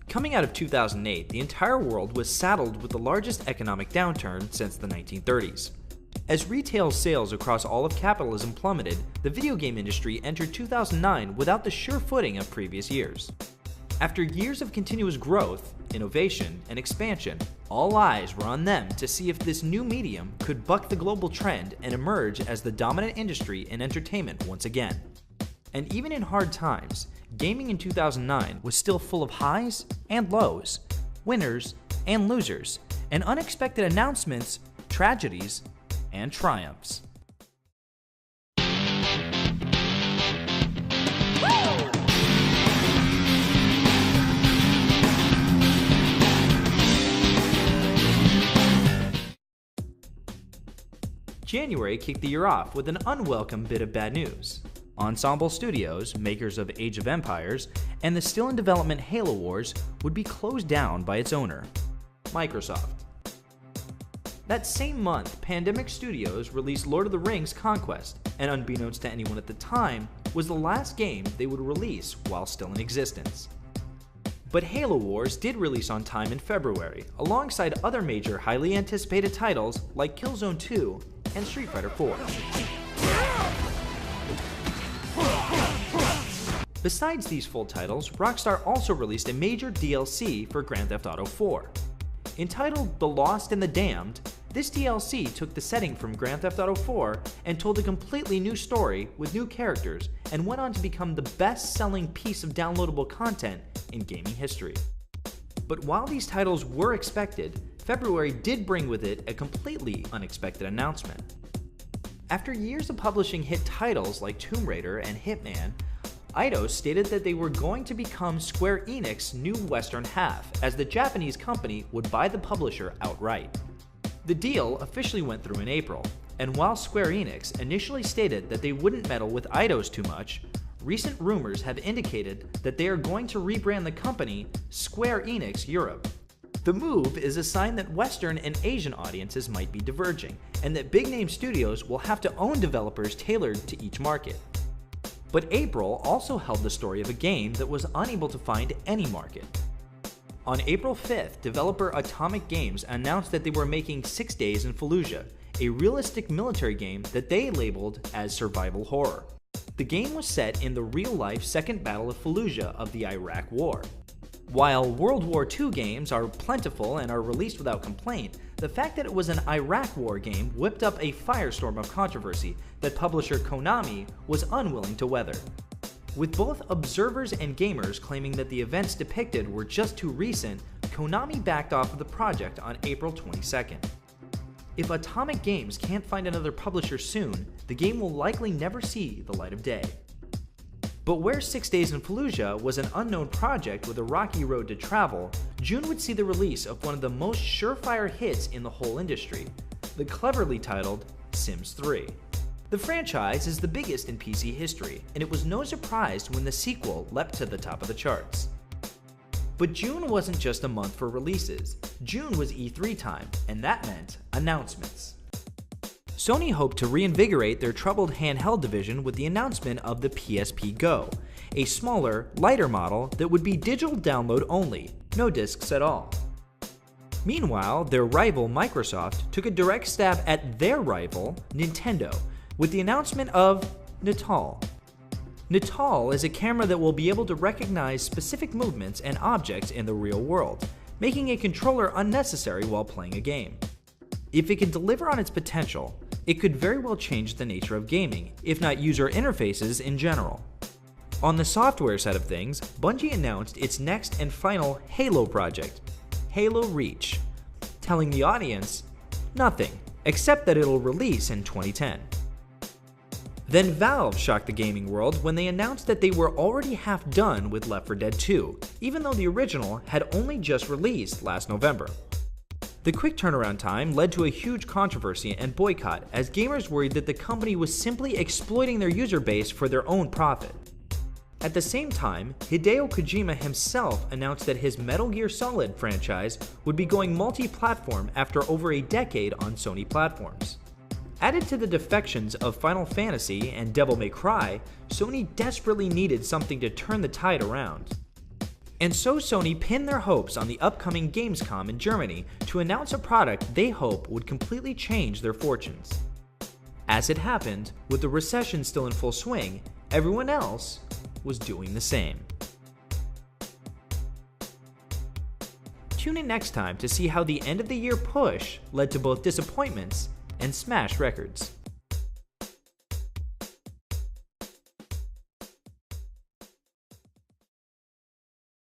Coming out of 2008, the entire world was saddled with the largest economic downturn since the 1930s. As retail sales across all of capitalism plummeted, the video game industry entered 2009 without the sure footing of previous years. After years of continuous growth, innovation, and expansion, all eyes were on them to see if this new medium could buck the global trend and emerge as the dominant industry in entertainment once again. And even in hard times, gaming in 2009 was still full of highs and lows, winners and losers, and unexpected announcements, tragedies, and triumphs. January kicked the year off with an unwelcome bit of bad news. Ensemble Studios, makers of Age of Empires, and the still-in-development Halo Wars would be closed down by its owner, Microsoft. That same month, Pandemic Studios released Lord of the Rings Conquest, and unbeknownst to anyone at the time, was the last game they would release while still in existence. But Halo Wars did release on time in February, alongside other major highly anticipated titles like Killzone 2 and Street Fighter 4. Besides these full titles, Rockstar also released a major DLC for Grand Theft Auto 4. Entitled The Lost and the Damned, this DLC took the setting from Grand Theft Auto 4 and told a completely new story with new characters, and went on to become the best-selling piece of downloadable content in gaming history. But while these titles were expected, February did bring with it a completely unexpected announcement. After years of publishing hit titles like Tomb Raider and Hitman, Eidos stated that they were going to become Square Enix's new western half, as the Japanese company would buy the publisher outright. The deal officially went through in April, and while Square Enix initially stated that they wouldn't meddle with Eidos too much, recent rumors have indicated that they are going to rebrand the company Square Enix Europe. The move is a sign that Western and Asian audiences might be diverging, and that big-name studios will have to own developers tailored to each market. But April also held the story of a game that was unable to find any market. On April 5th, developer Atomic Games announced that they were making 6 Days in Fallujah, a realistic military game that they labeled as survival horror. The game was set in the real-life Second Battle of Fallujah of the Iraq War. While World War II games are plentiful and are released without complaint, the fact that it was an Iraq War game whipped up a firestorm of controversy that publisher Konami was unwilling to weather. With both observers and gamers claiming that the events depicted were just too recent, Konami backed off of the project on April 22nd. If Atomic Games can't find another publisher soon, the game will likely never see the light of day. But where 6 Days in Fallujah was an unknown project with a rocky road to travel, June would see the release of one of the most surefire hits in the whole industry, the cleverly titled Sims 3. The franchise is the biggest in PC history, and it was no surprise when the sequel leapt to the top of the charts. But June wasn't just a month for releases. June was E3 time, and that meant announcements. Sony hoped to reinvigorate their troubled handheld division with the announcement of the PSP Go, a smaller, lighter model that would be digital download only, no discs at all. Meanwhile, their rival Microsoft took a direct stab at their rival, Nintendo, with the announcement of Natal. Natal is a camera that will be able to recognize specific movements and objects in the real world, making a controller unnecessary while playing a game. If it can deliver on its potential, it could very well change the nature of gaming, if not user interfaces in general. On the software side of things, Bungie announced its next and final Halo project, Halo Reach, telling the audience nothing, except that it'll release in 2010. Then Valve shocked the gaming world when they announced that they were already half done with Left 4 Dead 2, even though the original had only just released last November. The quick turnaround time led to a huge controversy and boycott, as gamers worried that the company was simply exploiting their user base for their own profit. At the same time, Hideo Kojima himself announced that his Metal Gear Solid franchise would be going multi-platform after over a decade on Sony platforms. Added to the defections of Final Fantasy and Devil May Cry, Sony desperately needed something to turn the tide around. And so Sony pinned their hopes on the upcoming Gamescom in Germany to announce a product they hope would completely change their fortunes. As it happened, with the recession still in full swing, everyone else was doing the same. Tune in next time to see how the end of the year push led to both disappointments and smashed records.